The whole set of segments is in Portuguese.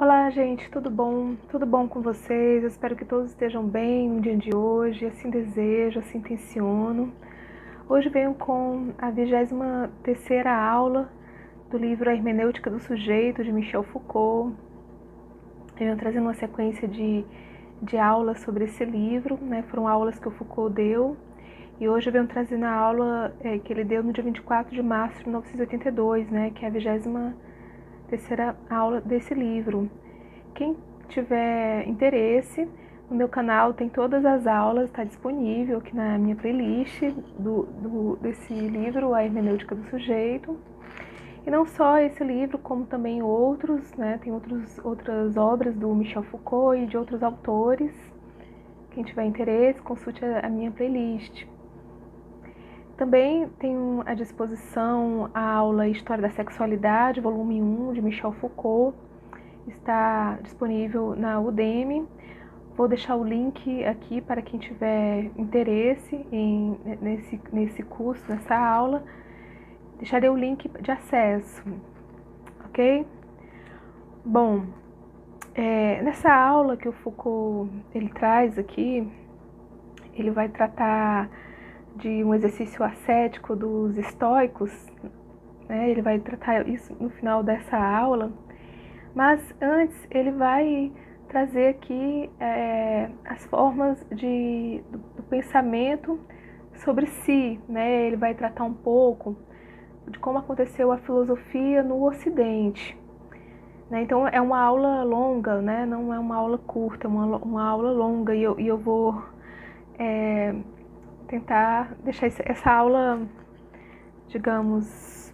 Olá, gente, tudo bom? Tudo bom com vocês? Eu espero que todos estejam bem no dia de hoje, assim desejo, assim intenciono. Hoje venho com a 23ª aula do livro A Hermenêutica do Sujeito, de Michel Foucault. Eu venho trazendo uma sequência de aulas sobre esse livro, né? Foram aulas que o Foucault deu, e hoje eu venho trazendo a aula que ele deu no dia 24 de março de 1982, né? Que é a 23ª aula desse livro. Quem tiver interesse, no meu canal tem todas as aulas, está disponível aqui na minha playlist desse livro, A Hermenêutica do Sujeito. E não só esse livro, como também outros, né? Tem outras obras do Michel Foucault e de outros autores. Quem tiver interesse, consulte a minha playlist. Também tenho à disposição a aula História da Sexualidade, volume 1, de Michel Foucault. Está disponível na Udemy. Vou deixar o link aqui para quem tiver interesse nesse curso, nessa aula. Deixarei o link de acesso, ok? Bom, nessa aula que o Foucault ele traz aqui, ele vai tratar de um exercício ascético dos estoicos, né? Ele vai tratar isso no final dessa aula, mas antes ele vai trazer aqui as formas do pensamento sobre si, né? Ele vai tratar um pouco de como aconteceu a filosofia no Ocidente, né? Então é uma aula longa, né? Não é uma aula curta, é uma aula longa, e eu vou tentar deixar essa aula, digamos,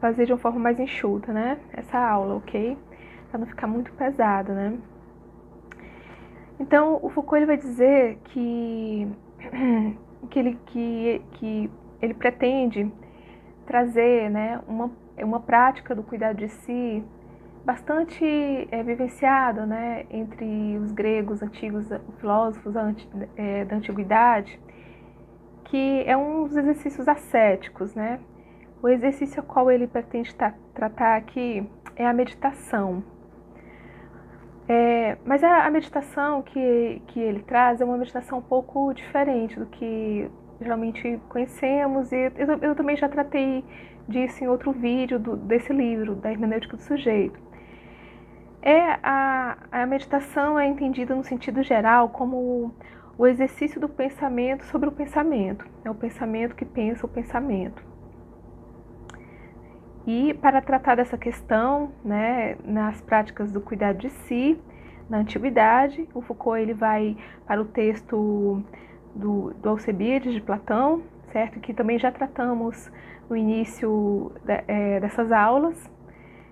fazer de uma forma mais enxuta, né? Essa aula, ok? Para não ficar muito pesada, né? Então, o Foucault ele vai dizer que ele pretende trazer, né, uma prática do cuidado de si bastante vivenciada, né, entre os gregos antigos, filósofos da antiguidade, que é um dos exercícios ascéticos, né? O exercício a qual ele pretende tratar aqui é a meditação. Mas a meditação que ele traz é uma meditação um pouco diferente do que geralmente conhecemos, e eu também já tratei disso em outro vídeo desse livro, da Hermenêutica do Sujeito. A meditação é entendida no sentido geral como o exercício do pensamento sobre o pensamento. É o pensamento que pensa o pensamento. E para tratar dessa questão, né, nas práticas do cuidado de si, na antiguidade, o Foucault ele vai para o texto do Alcebiades de Platão, certo? Que também já tratamos no início dessas aulas,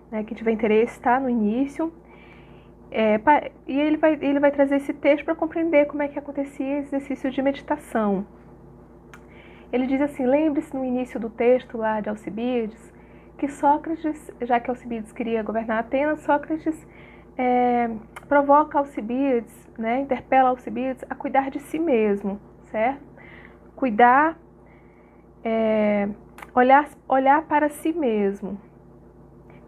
né? Quem tiver interesse está no início. E ele vai trazer esse texto para compreender como é que acontecia esse exercício de meditação. Ele diz assim: lembre-se no início do texto lá de Alcibiades, que Sócrates, já que Alcibiades queria governar Atenas, Sócrates provoca Alcibiades, né, interpela Alcibiades a cuidar de si mesmo, certo? Cuidar, olhar para si mesmo,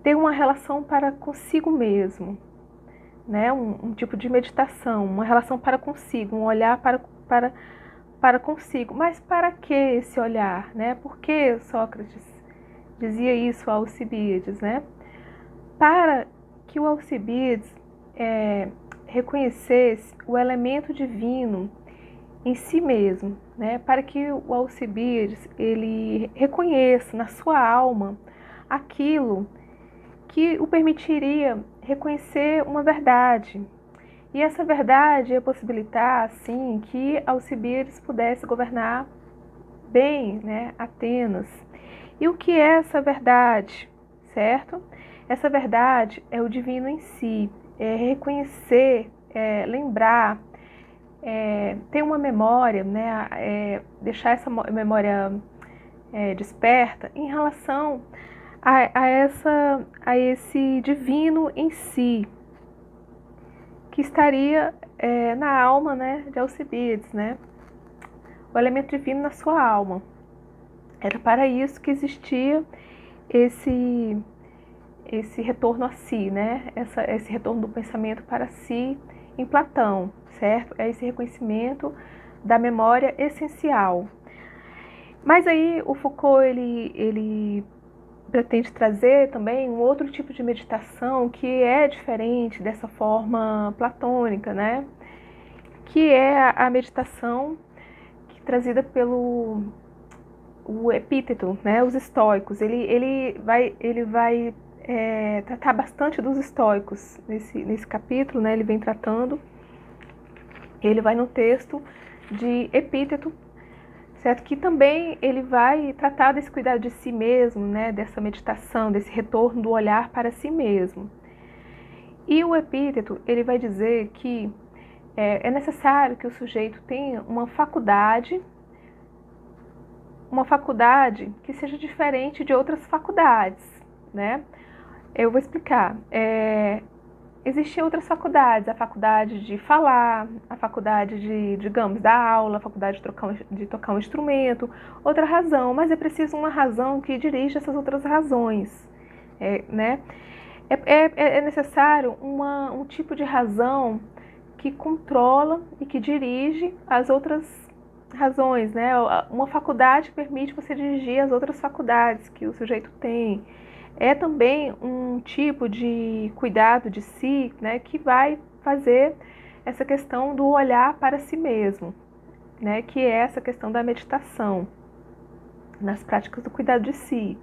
ter uma relação para consigo mesmo, né, um tipo de meditação, uma relação para consigo, um olhar para consigo. Mas para que esse olhar, né? Por que Sócrates dizia isso a Alcibiades, né? Para que o Alcibiades reconhecesse o elemento divino em si mesmo, né? Para que o Alcibiades ele reconheça na sua alma aquilo que o permitiria reconhecer uma verdade. E essa verdade ia possibilitar, assim, que Alcibiades pudesse governar bem, né, Atenas. E o que é essa verdade, certo? Essa verdade é o divino em si, é reconhecer, lembrar, ter uma memória, né, deixar essa memória desperta em relação a esse divino em si, que estaria na alma, né, de Alcibiades, né, o elemento divino na sua alma. Era para isso que existia esse retorno a si, né? Esse retorno do pensamento para si em Platão, certo? É esse reconhecimento da memória essencial. Mas aí o Foucault, ele pretende trazer também um outro tipo de meditação que é diferente dessa forma platônica, né? Que é a meditação trazida pelo o Epíteto, né? Os estoicos. Ele vai tratar bastante dos estoicos nesse capítulo, né? Ele vem tratando. Ele vai no texto de Epíteto, certo? Que também ele vai tratar desse cuidado de si mesmo, né? Dessa meditação, desse retorno do olhar para si mesmo. E o Epíteto, ele vai dizer que é necessário que o sujeito tenha uma faculdade que seja diferente de outras faculdades, né? Eu vou explicar. Existem outras faculdades, a faculdade de falar, a faculdade de, digamos, dar aula, a faculdade de tocar um instrumento, outra razão, mas é preciso uma razão que dirija essas outras razões, né? É necessário um tipo de razão que controla e que dirige as outras razões, né? Uma faculdade permite você dirigir as outras faculdades que o sujeito tem. É também um tipo de cuidado de si, né, que vai fazer essa questão do olhar para si mesmo, né, que é essa questão da meditação, nas práticas do cuidado de si.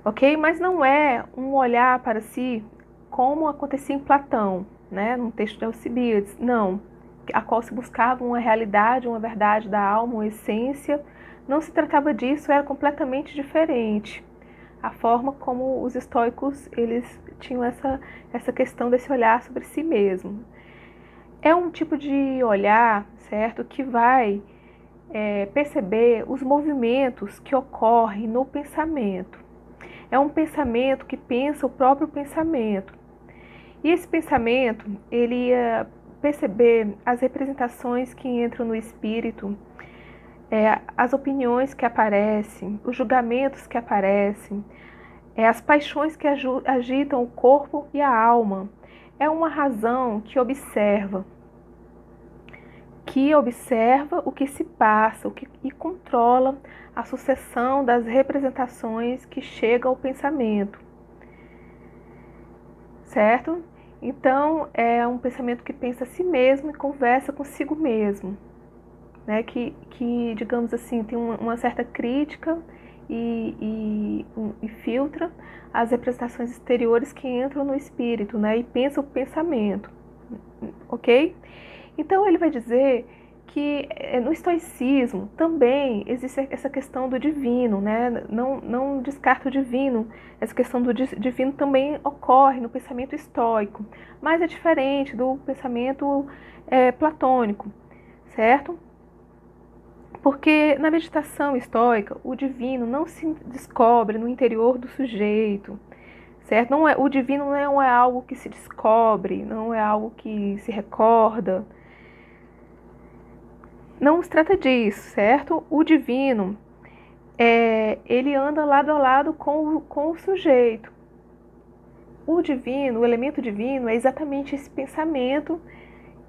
Ok? Mas não é um olhar para si como acontecia em Platão, né, no texto de Alcibiades, não, a qual se buscava uma realidade, uma verdade da alma, uma essência. Não se tratava disso, era completamente diferente. A forma como os estoicos eles tinham essa questão desse olhar sobre si mesmo. É um tipo de olhar, certo, que vai perceber os movimentos que ocorrem no pensamento. É um pensamento que pensa o próprio pensamento. E esse pensamento, ele ia perceber as representações que entram no espírito, as opiniões que aparecem, os julgamentos que aparecem, as paixões que agitam o corpo e a alma. É uma razão que observa o que se passa e controla a sucessão das representações que chegam ao pensamento, certo? Então, é um pensamento que pensa a si mesmo e conversa consigo mesmo, né? Que digamos assim, tem uma certa crítica e filtra as representações exteriores que entram no espírito, né? E pensa o pensamento, ok? Então ele vai dizer que no estoicismo também existe essa questão do divino, né? Não descarta o divino, essa questão do divino também ocorre no pensamento estoico, mas é diferente do pensamento platônico, certo? Porque na meditação estoica, o divino não se descobre no interior do sujeito, certo? O divino não é algo que se descobre, não é algo que se recorda. Não se trata disso, certo? O divino, ele anda lado a lado com o sujeito. O divino, o elemento divino, é exatamente esse pensamento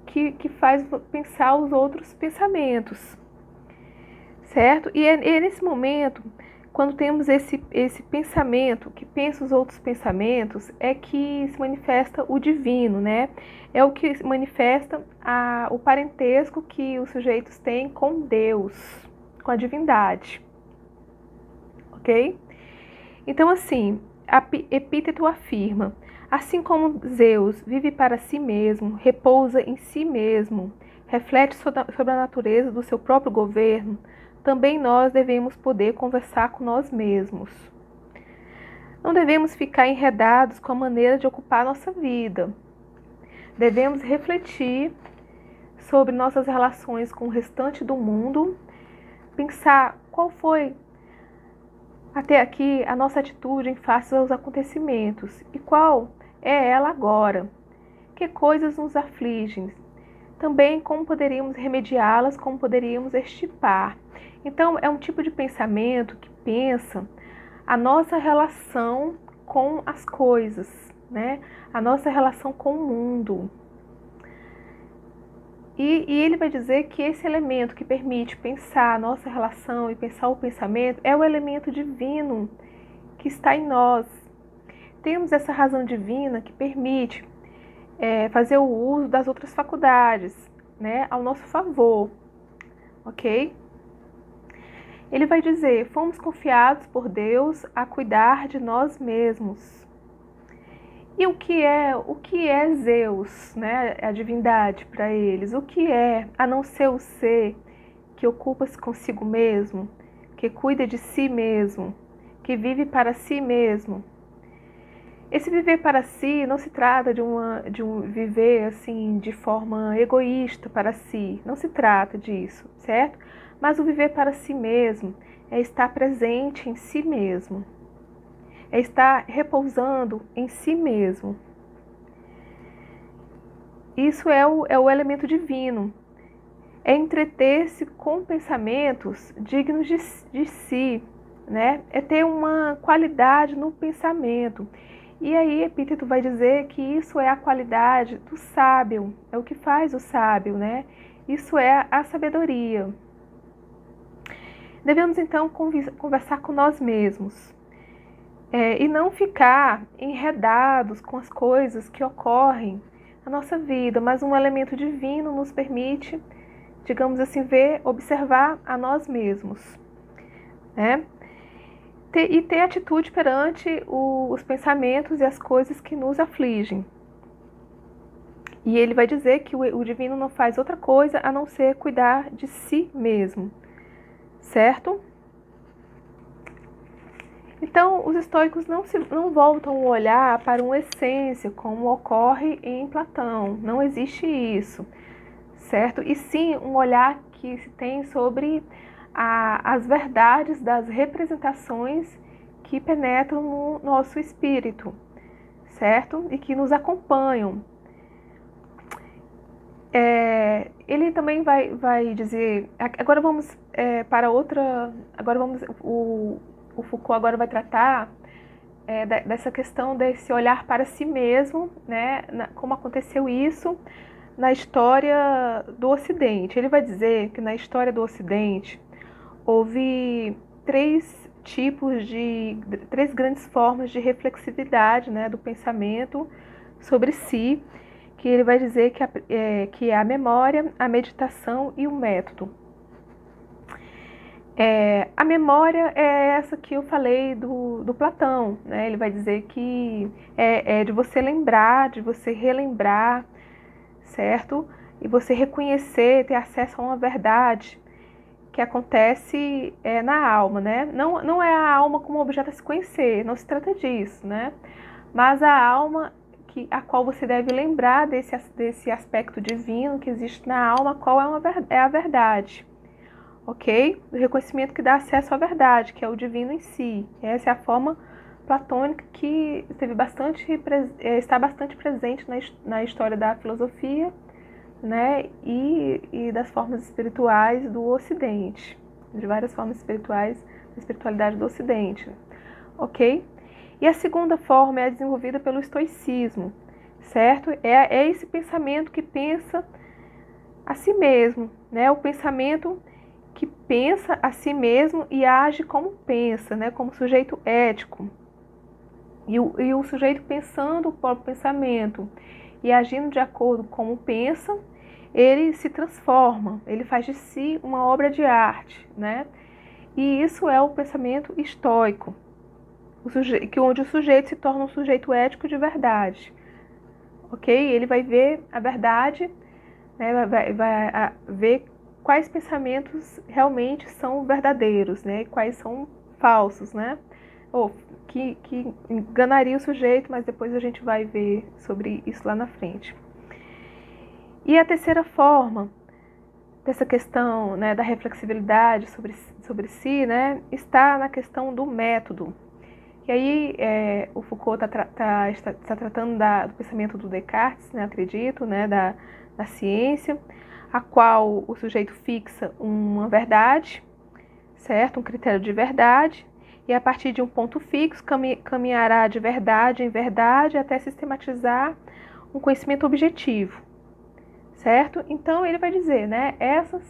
que faz pensar os outros pensamentos. Certo? E é nesse momento, quando temos esse pensamento que pensa os outros pensamentos, é que se manifesta o divino, né? É o que manifesta o parentesco que os sujeitos têm com Deus, com a divindade. Ok? Então, assim, Epíteto afirma: assim como Zeus vive para si mesmo, repousa em si mesmo, reflete sobre a natureza do seu próprio governo, também nós devemos poder conversar com nós mesmos. Não devemos ficar enredados com a maneira de ocupar nossa vida. Devemos refletir sobre nossas relações com o restante do mundo, pensar qual foi até aqui a nossa atitude em face aos acontecimentos e qual é ela agora. Que coisas nos afligem? Também como poderíamos remediá-las, como poderíamos extirpar. Então, é um tipo de pensamento que pensa a nossa relação com as coisas, né? A nossa relação com o mundo. E ele vai dizer que esse elemento que permite pensar a nossa relação e pensar o pensamento é o elemento divino que está em nós. Temos essa razão divina que permite fazer o uso das outras faculdades, né, ao nosso favor, ok? Ele vai dizer, fomos confiados por Deus a cuidar de nós mesmos. E o que é Zeus, né, a divindade para eles? O que é, a não ser o ser que ocupa-se consigo mesmo, que cuida de si mesmo, que vive para si mesmo? Esse viver para si não se trata de um viver assim de forma egoísta para si, não se trata disso, certo? Mas o viver para si mesmo é estar presente em si mesmo, é estar repousando em si mesmo. Isso é o elemento divino, é entreter-se com pensamentos dignos de si, né? É ter uma qualidade no pensamento. E aí Epíteto vai dizer que isso é a qualidade do sábio, é o que faz o sábio, né? Isso é a sabedoria. Devemos então conversar com nós mesmos e não ficar enredados com as coisas que ocorrem na nossa vida, mas um elemento divino nos permite, digamos assim, observar a nós mesmos, né? E ter atitude perante os pensamentos e as coisas que nos afligem. E ele vai dizer que o divino não faz outra coisa a não ser cuidar de si mesmo, certo? Então, os estoicos não voltam o olhar para uma essência, como ocorre em Platão. Não existe isso, certo? E sim um olhar que se tem sobre as verdades das representações que penetram no nosso espírito, certo? E que nos acompanham. Ele também vai dizer... Agora vamos para outra... Agora vamos... O Foucault agora vai tratar dessa questão desse olhar para si mesmo, né? Como aconteceu isso na história do Ocidente. Ele vai dizer que na história do Ocidente houve três grandes formas de reflexividade, né, do pensamento sobre si, que ele vai dizer que é a memória, a meditação e o método. A memória é essa que eu falei do Platão, né? Ele vai dizer que é de você lembrar, de você relembrar, certo? E você reconhecer, ter acesso a uma verdade que acontece na alma, né? Não é a alma como objeto a se conhecer, não se trata disso, né? Mas a alma a qual você deve lembrar desse aspecto divino que existe na alma, qual é a verdade, ok? O reconhecimento que dá acesso à verdade, que é o divino em si. Essa é a forma platônica que está bastante presente na história da filosofia, né, e das formas espirituais do Ocidente, de várias formas espirituais da espiritualidade do Ocidente, ok? E a segunda forma é a desenvolvida pelo estoicismo, certo? É esse pensamento que pensa a si mesmo, né? O pensamento que pensa a si mesmo e age como pensa, né? Como sujeito ético. E o sujeito pensando o próprio pensamento e agindo de acordo com como pensa, ele se transforma, ele faz de si uma obra de arte, né? E isso é o pensamento estoico, onde o sujeito se torna um sujeito ético de verdade, ok? Ele vai ver a verdade, né? vai ver quais pensamentos realmente são verdadeiros, né? E quais são falsos, né? Ou que enganaria o sujeito, mas depois a gente vai ver sobre isso lá na frente. E a terceira forma dessa questão, né, da reflexibilidade sobre si, né, está na questão do método. E aí o Foucault está tratando do pensamento do Descartes, né, acredito, né, da ciência, a qual o sujeito fixa uma verdade, certo? Um critério de verdade, e a partir de um ponto fixo caminhará de verdade em verdade até sistematizar um conhecimento objetivo, certo? Então ele vai dizer, né, essas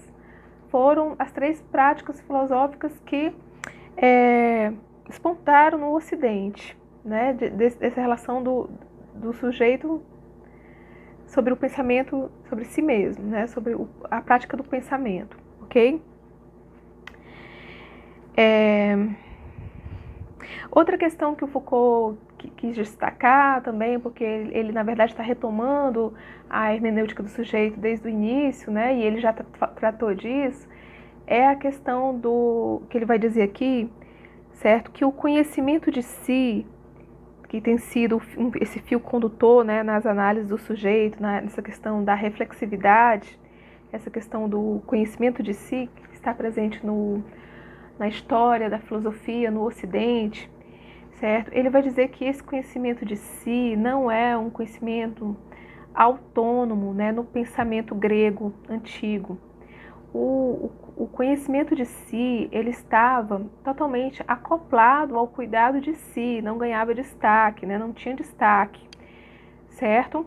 foram as 3 práticas filosóficas que despontaram no Ocidente, né, dessa relação do sujeito sobre o pensamento, sobre si mesmo, né, sobre a prática do pensamento, ok? Outra questão que o Foucault quis destacar também, porque ele na verdade está retomando a hermenêutica do sujeito desde o início, né, e ele já tratou disso, é a questão do que ele vai dizer aqui, certo? Que o conhecimento de si, que tem sido esse fio condutor, né, nas análises do sujeito, nessa questão da reflexividade, essa questão do conhecimento de si, que está presente na história da filosofia no Ocidente, certo? Ele vai dizer que esse conhecimento de si não é um conhecimento autônomo, né, no pensamento grego antigo. O conhecimento de si, ele estava totalmente acoplado ao cuidado de si, não ganhava destaque, né, não tinha destaque, certo?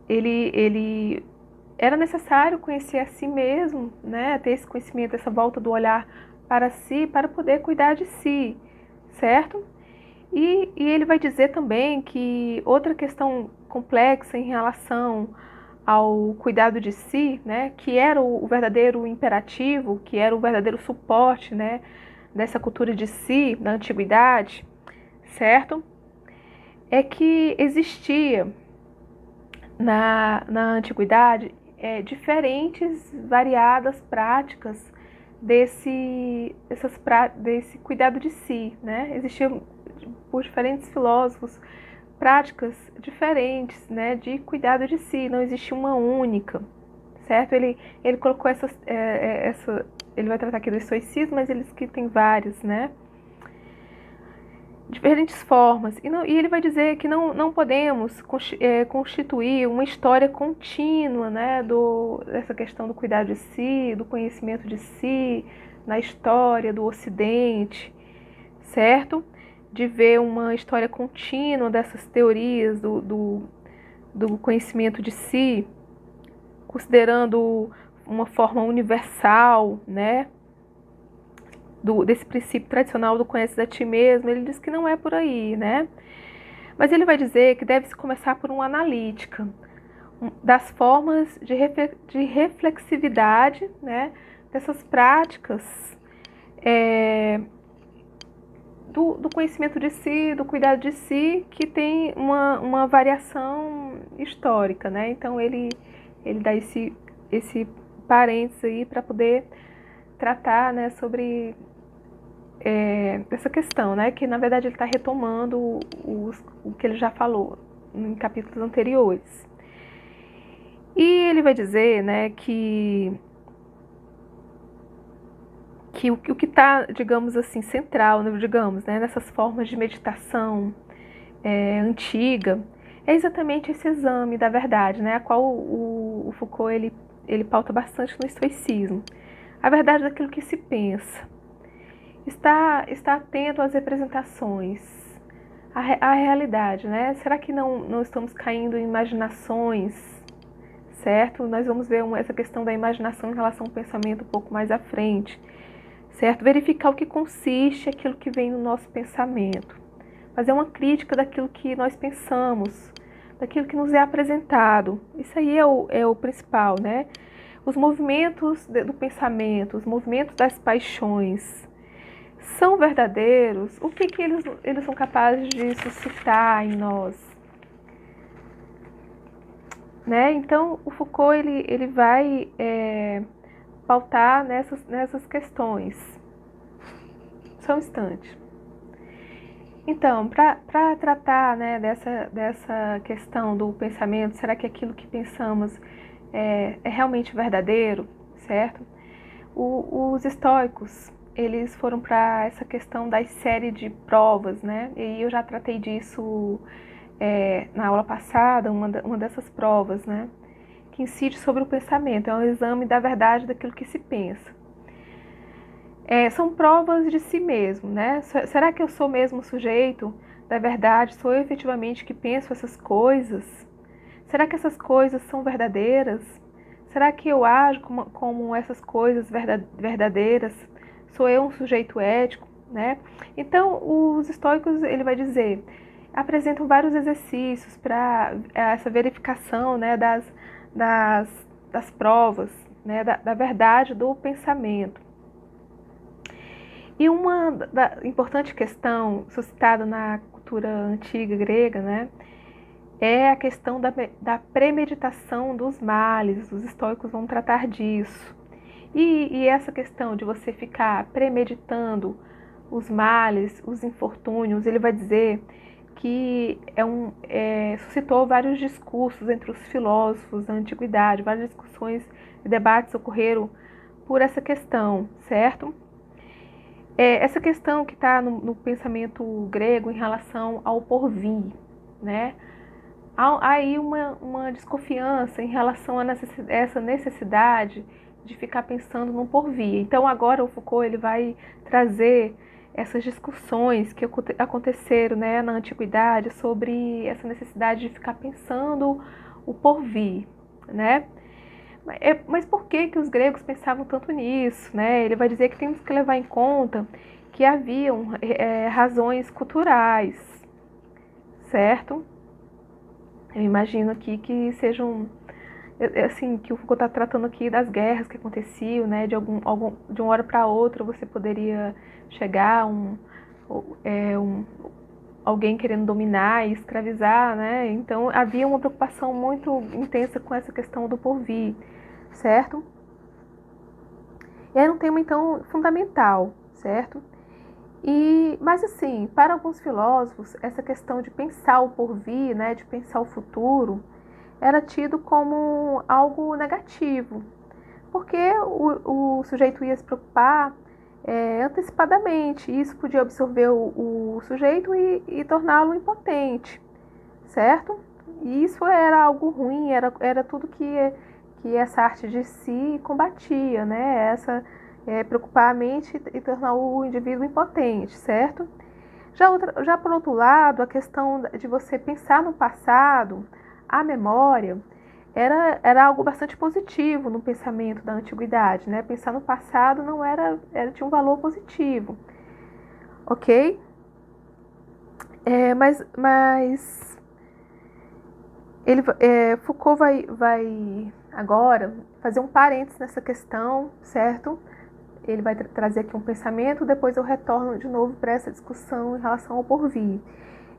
Ele era necessário conhecer a si mesmo, né, ter esse conhecimento, essa volta do olhar para si, para poder cuidar de si, certo? E ele vai dizer também que outra questão complexa em relação ao cuidado de si, né, que era o verdadeiro imperativo, que era o verdadeiro suporte, né, dessa cultura de si na antiguidade, certo? É que existia na antiguidade diferentes, variadas práticas desse cuidado de si, né? Existiam por diferentes filósofos práticas diferentes, né, de cuidado de si, não existia uma única, certo? Ele colocou ele vai tratar aqui do estoicismo, mas eles que tem vários, né, diferentes formas, e ele vai dizer que não podemos constituir uma história contínua, né, dessa questão do cuidado de si, do conhecimento de si, na história do Ocidente, certo? De ver uma história contínua dessas teorias do conhecimento de si, considerando uma forma universal, né, desse princípio tradicional do conhece a ti mesmo. Ele diz que não é por aí, né? Mas ele vai dizer que deve-se começar por uma analítica das formas de reflexividade, né, dessas práticas do conhecimento de si, do cuidado de si, que tem uma variação histórica, né? Então ele dá esse parênteses aí para poder tratar, né, sobre essa questão, né, que na verdade ele está retomando o que ele já falou em capítulos anteriores. E ele vai dizer, né, que o que está, digamos assim, central, digamos, né, nessas formas de meditação antiga, é exatamente esse exame da verdade, né, a qual o Foucault ele pauta bastante no estoicismo. A verdade daquilo que se pensa. Está atento às representações, à realidade, né? Será que não estamos caindo em imaginações, certo? Nós vamos ver essa questão da imaginação em relação ao pensamento um pouco mais à frente, certo? Verificar o que consiste aquilo que vem no nosso pensamento. Fazer uma crítica daquilo que nós pensamos, daquilo que nos é apresentado. Isso aí é o principal, né? Os movimentos do pensamento, os movimentos das paixões, são verdadeiros? O que eles são capazes de suscitar em nós? Né? Então, o Foucault ele vai pautar nessas questões. Só um instante. Então, para tratar, né, dessa questão do pensamento, será que aquilo que pensamos é realmente verdadeiro, certo? Os estoicos, eles foram para essa questão da série de provas, né? E eu já tratei disso na aula passada, uma dessas provas, né? Que incide sobre o pensamento, é um exame da verdade daquilo que se pensa. São provas de si mesmo, né? Será que eu sou mesmo sujeito da verdade? Sou eu efetivamente que penso essas coisas? Será que essas coisas são verdadeiras? Será que eu ajo como essas coisas verdadeiras? Sou eu um sujeito ético, né? Então, os estoicos, ele vai dizer, apresentam vários exercícios para essa verificação, né, das provas, né, da verdade do pensamento. E uma importante questão suscitada na cultura antiga grega, né, é a questão da premeditação dos males. Os estoicos vão tratar disso. E essa questão de você ficar premeditando os males, os infortúnios, ele vai dizer que suscitou vários discursos entre os filósofos da antiguidade, várias discussões e debates ocorreram por essa questão, certo? Essa questão que está no pensamento grego em relação ao porvir, né? Há aí uma desconfiança em relação a essa necessidade de ficar pensando no porvir. Então agora o Foucault ele vai trazer essas discussões que aconteceram, né, na antiguidade sobre essa necessidade de ficar pensando o porvir, né? Mas por que os gregos pensavam tanto nisso, né? Ele vai dizer que temos que levar em conta que haviam razões culturais, certo? Eu imagino aqui que sejam, assim, que o Foucault está tratando aqui das guerras que aconteciam, né? De uma hora para outra você poderia chegar alguém querendo dominar e escravizar, né? Então havia uma preocupação muito intensa com essa questão do porvir, certo? E era um tema então fundamental, certo? Mas assim, para alguns filósofos, essa questão de pensar o porvir, né, de pensar o futuro, era tido como algo negativo, porque o sujeito ia se preocupar antecipadamente, e isso podia absorver o sujeito e torná-lo impotente, certo? E isso era algo ruim, era tudo que essa arte de si combatia, né? Preocupar a mente e tornar o indivíduo impotente, certo? Já por outro lado, a questão de você pensar no passado, a memória, era algo bastante positivo no pensamento da antiguidade, né? Pensar no passado não tinha um valor positivo, ok? Foucault vai agora fazer um parênteses nessa questão, certo? Ele vai trazer aqui um pensamento, depois eu retorno de novo para essa discussão em relação ao porvir.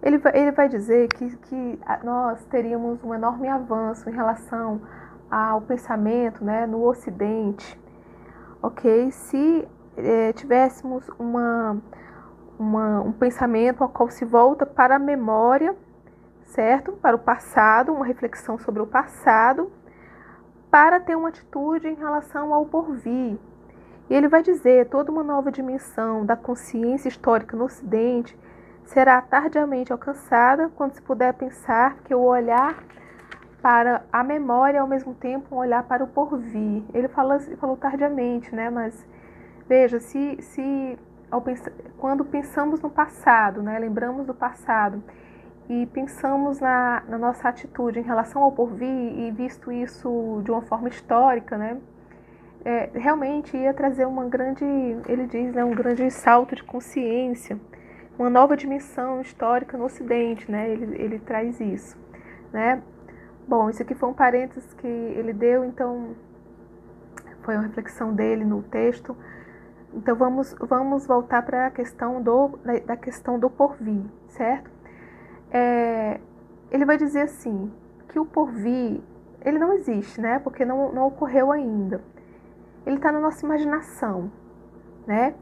Ele vai dizer que nós teríamos um enorme avanço em relação ao pensamento, né, no Ocidente, ok? Se tivéssemos um pensamento ao qual se volta para a memória, certo? Para o passado, uma reflexão sobre o passado, para ter uma atitude em relação ao porvir. E ele vai dizer, toda uma nova dimensão da consciência histórica no Ocidente será tardiamente alcançada quando se puder pensar que o olhar para a memória é ao mesmo tempo um olhar para o porvir. Ele falou tardiamente, né? Mas veja, quando pensamos no passado, né? Lembramos do passado e pensamos na nossa atitude em relação ao porvir e visto isso de uma forma histórica, né? Realmente ia trazer ele diz, né, um grande salto de consciência, uma nova dimensão histórica no Ocidente, né? Ele traz isso, né? Bom, isso aqui foi um parênteses que ele deu, então foi uma reflexão dele no texto. Então vamos voltar para a questão da questão do porvir, certo? Ele vai dizer assim, que o porvir, ele não existe, né? Porque não ocorreu ainda. Ele está na nossa imaginação, né?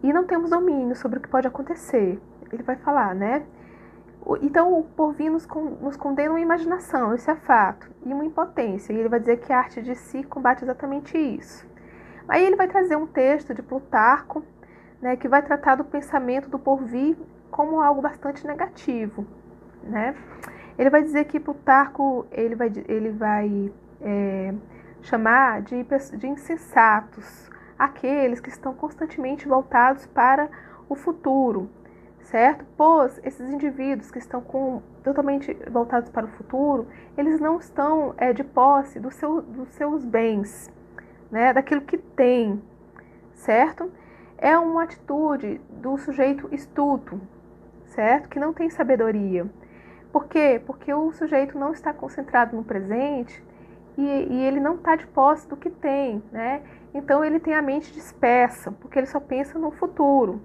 E não temos domínio sobre o que pode acontecer. Ele vai falar, né? Então o porvir nos condena uma imaginação, isso é fato, e uma impotência. E ele vai dizer que a arte de si combate exatamente isso. Aí ele vai trazer um texto de Plutarco, né, que vai tratar do pensamento do porvir como algo bastante negativo, né? Ele vai dizer que Plutarco ele vai chamar de insensatos aqueles que estão constantemente voltados para o futuro, certo? Pois esses indivíduos que estão totalmente voltados para o futuro, eles não estão de posse dos seus bens, né? Daquilo que tem, certo? É uma atitude do sujeito estulto, certo? Que não tem sabedoria. Por quê? Porque o sujeito não está concentrado no presente e ele não está de posse do que tem, né? Então ele tem a mente dispersa, porque ele só pensa no futuro.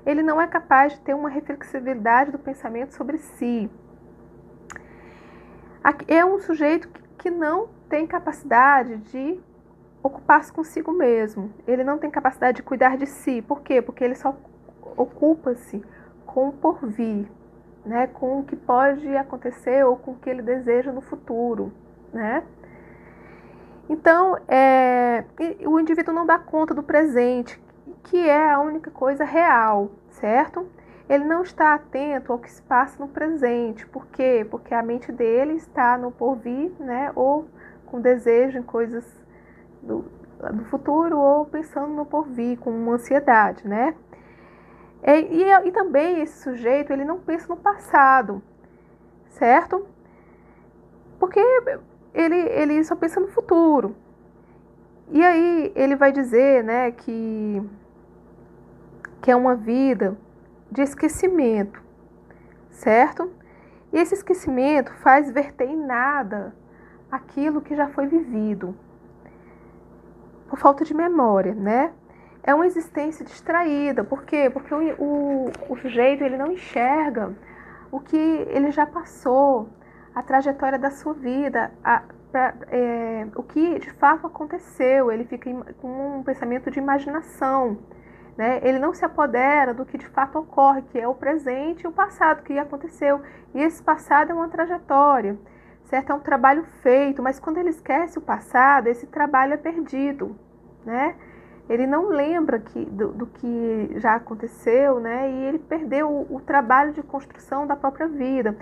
Ele não é capaz de ter uma reflexibilidade do pensamento sobre si. É um sujeito que não tem capacidade de ocupar-se consigo mesmo. Ele não tem capacidade de cuidar de si. Por quê? Porque ele só ocupa-se com o porvir, né? Com o que pode acontecer ou com o que ele deseja no futuro, né? Então, o indivíduo não dá conta do presente, que é a única coisa real, certo? Ele não está atento ao que se passa no presente. Por quê? Porque a mente dele está no porvir, né? Ou com desejo em coisas do futuro, ou pensando no porvir, com uma ansiedade, né? E também esse sujeito, ele não pensa no passado, certo? Porque ele só pensa no futuro. E aí ele vai dizer, né, que é uma vida de esquecimento, certo? E esse esquecimento faz verter em nada aquilo que já foi vivido, por falta de memória, né? É uma existência distraída. Por quê? Porque o sujeito, ele não enxerga o que ele já passou, a trajetória da sua vida, o que de fato aconteceu. Ele fica com um pensamento de imaginação, né? Ele não se apodera do que de fato ocorre, que é o presente e o passado que aconteceu. E esse passado é uma trajetória, certo? É um trabalho feito, mas quando ele esquece o passado, esse trabalho é perdido, né? Ele não lembra do que já aconteceu, né? E ele perdeu o trabalho de construção da própria vida.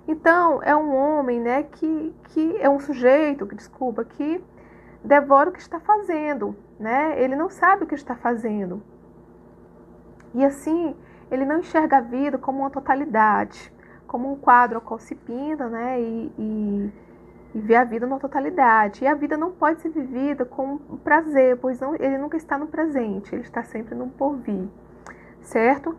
Então, é um homem, né, que é um sujeito, que devora o que está fazendo, né? Ele não sabe o que está fazendo. E assim, ele não enxerga a vida como uma totalidade, como um quadro ao qual se pinta, né? E vê a vida na totalidade. E a vida não pode ser vivida com prazer, pois ele nunca está no presente, ele está sempre no porvir, certo?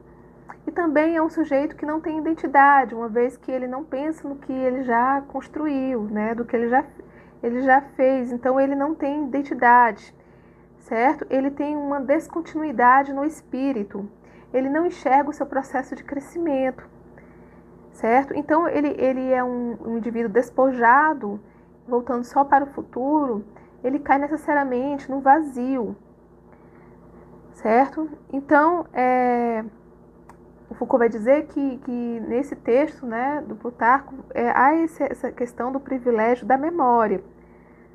E também é um sujeito que não tem identidade, uma vez que ele não pensa no que ele já construiu, né? Do que ele já fez. Então ele não tem identidade, certo? Ele tem uma descontinuidade no espírito. Ele não enxerga o seu processo de crescimento, certo? Então ele é um indivíduo despojado, voltando só para o futuro. Ele cai necessariamente no vazio, certo? Então, o Foucault vai dizer que nesse texto, né, do Plutarco, há essa questão do privilégio da memória,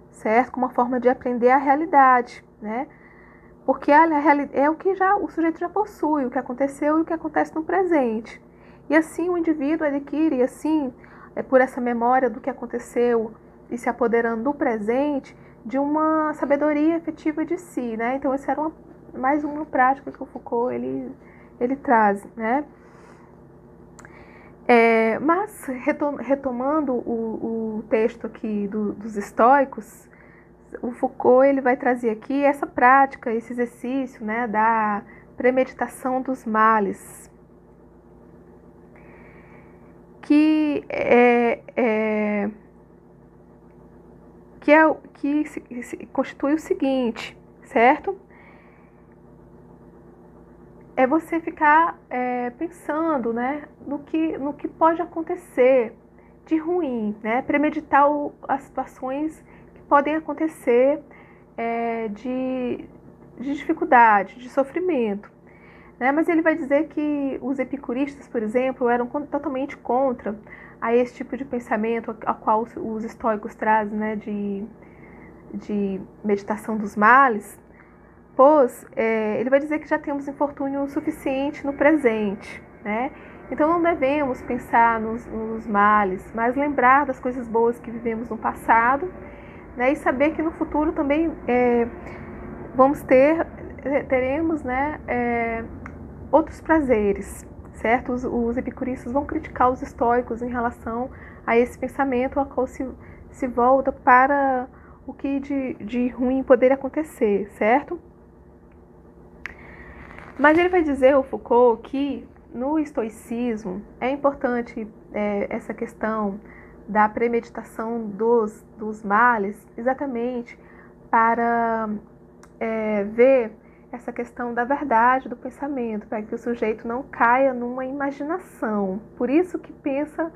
certo? Como uma forma de aprender a realidade, né? Porque é o que o sujeito já possui, o que aconteceu e o que acontece no presente. E assim o indivíduo adquire, assim, por essa memória do que aconteceu e se apoderando do presente, de uma sabedoria efetiva de si, né? Então essa era mais uma prática que o Foucault ele traz, né? Mas retomando o texto aqui dos estoicos, o Foucault ele vai trazer aqui essa prática, esse exercício, né, da premeditação dos males, que constitui o seguinte, certo? É você ficar pensando, né, no que pode acontecer de ruim, né? Premeditar as situações que podem acontecer de dificuldade, de sofrimento, né? Mas ele vai dizer que os epicuristas, por exemplo, eram totalmente contra a esse tipo de pensamento a qual os estoicos trazem, né, de meditação dos males. Pois ele vai dizer que já temos infortúnio suficiente no presente, né? Então não devemos pensar nos males, mas lembrar das coisas boas que vivemos no passado, né? E saber que no futuro também vamos ter teremos, né, outros prazeres, certo? Os epicuristas vão criticar os estoicos em relação a esse pensamento, a qual se volta para o que de ruim poderia acontecer, certo? Mas ele vai dizer, o Foucault, que no estoicismo é importante essa questão da premeditação dos males, exatamente para ver essa questão da verdade do pensamento, para que o sujeito não caia numa imaginação. Por isso que pensa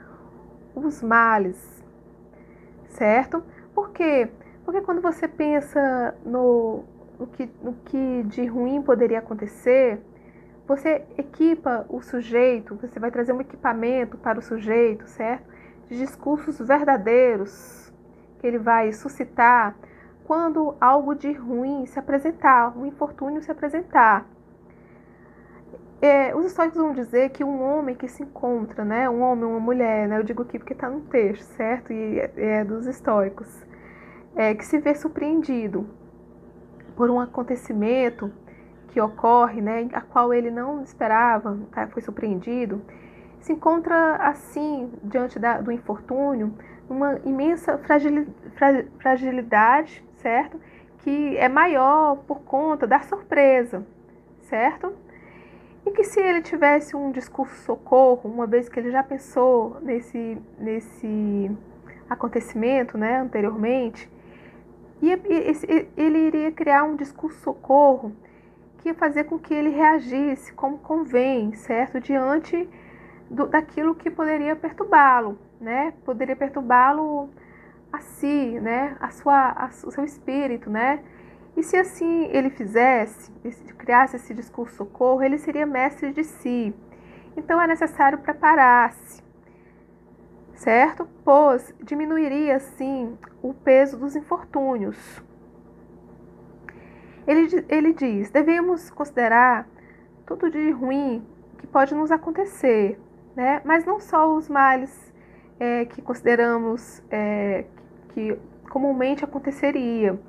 os males, certo? Por quê? Porque quando você pensa no que de ruim poderia acontecer, você equipa o sujeito, você vai trazer um equipamento para o sujeito, certo? De discursos verdadeiros que ele vai suscitar quando algo de ruim se apresentar, um infortúnio se apresentar. Os estoicos vão dizer que um homem que se encontra, né, um homem ou uma mulher, né, eu digo aqui porque está no texto, certo? E é dos estoicos, que se vê surpreendido por um acontecimento que ocorre, né, a qual ele não esperava, tá, foi surpreendido, se encontra assim, diante do infortúnio, uma imensa fragilidade, certo? Que é maior por conta da surpresa, certo? E que se ele tivesse um discurso socorro, uma vez que ele já pensou nesse acontecimento, né, anteriormente, ele iria criar um discurso socorro que ia fazer com que ele reagisse como convém, certo? Diante daquilo que poderia perturbá-lo, né? Poderia perturbá-lo a si, né? O seu espírito, né? E se assim ele criasse esse discurso socorro, ele seria mestre de si. Então é necessário preparar-se, certo? Pois diminuiria assim o peso dos infortúnios. Ele diz, devemos considerar tudo de ruim que pode nos acontecer, né? Mas não só os males que consideramos que comumente aconteceria,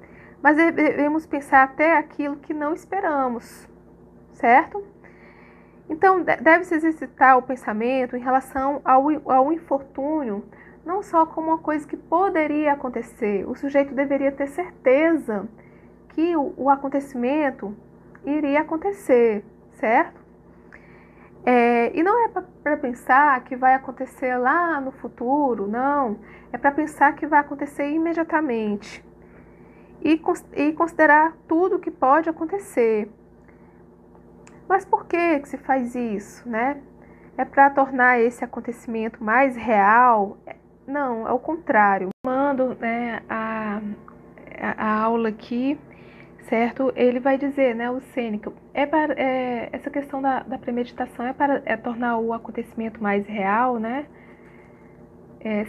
mas devemos pensar até aquilo que não esperamos, certo? Então, deve-se exercitar o pensamento em relação ao infortúnio, não só como uma coisa que poderia acontecer. O sujeito deveria ter certeza que o acontecimento iria acontecer, certo? E não é para pensar que vai acontecer lá no futuro, não. É para pensar que vai acontecer imediatamente. E considerar tudo que pode acontecer. Mas por que se faz isso, né? É para tornar esse acontecimento mais real? Não, é o contrário. Mando, né, a aula aqui, certo? Ele vai dizer, né, o Sêneca, essa questão da premeditação é para tornar o acontecimento mais real, né?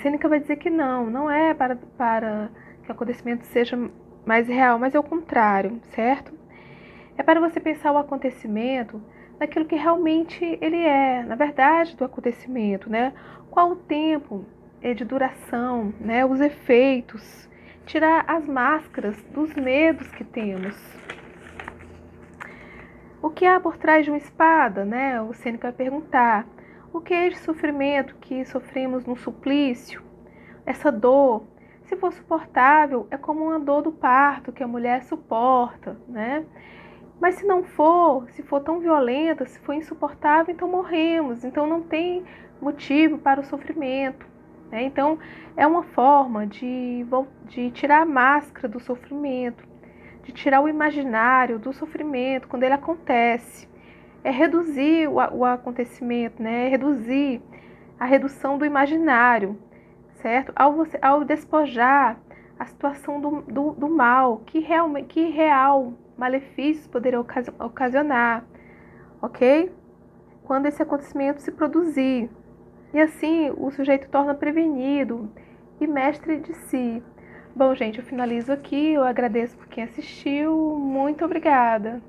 Sêneca vai dizer que não é para que o acontecimento seja mais real, mas é o contrário, certo? É para você pensar o acontecimento naquilo que realmente ele é, na verdade do acontecimento, né? Qual o tempo de duração, né? Os efeitos, tirar as máscaras dos medos que temos. O que há por trás de uma espada, né? O Sêneca vai perguntar. O que é esse sofrimento que sofremos no suplício? Essa dor, se for suportável, é como uma dor do parto que a mulher suporta, né? Mas se não for, se for tão violenta, se for insuportável, então morremos. Então não tem motivo para o sofrimento, né? Então é uma forma de tirar a máscara do sofrimento, de tirar o imaginário do sofrimento quando ele acontece. É reduzir o acontecimento, né? É reduzir a redução do imaginário, certo? Ao despojar a situação do mal, que real malefícios poderia ocasionar, ok? Quando esse acontecimento se produzir. E assim o sujeito torna prevenido e mestre de si. Bom, gente, eu finalizo aqui. Eu agradeço por quem assistiu. Muito obrigada.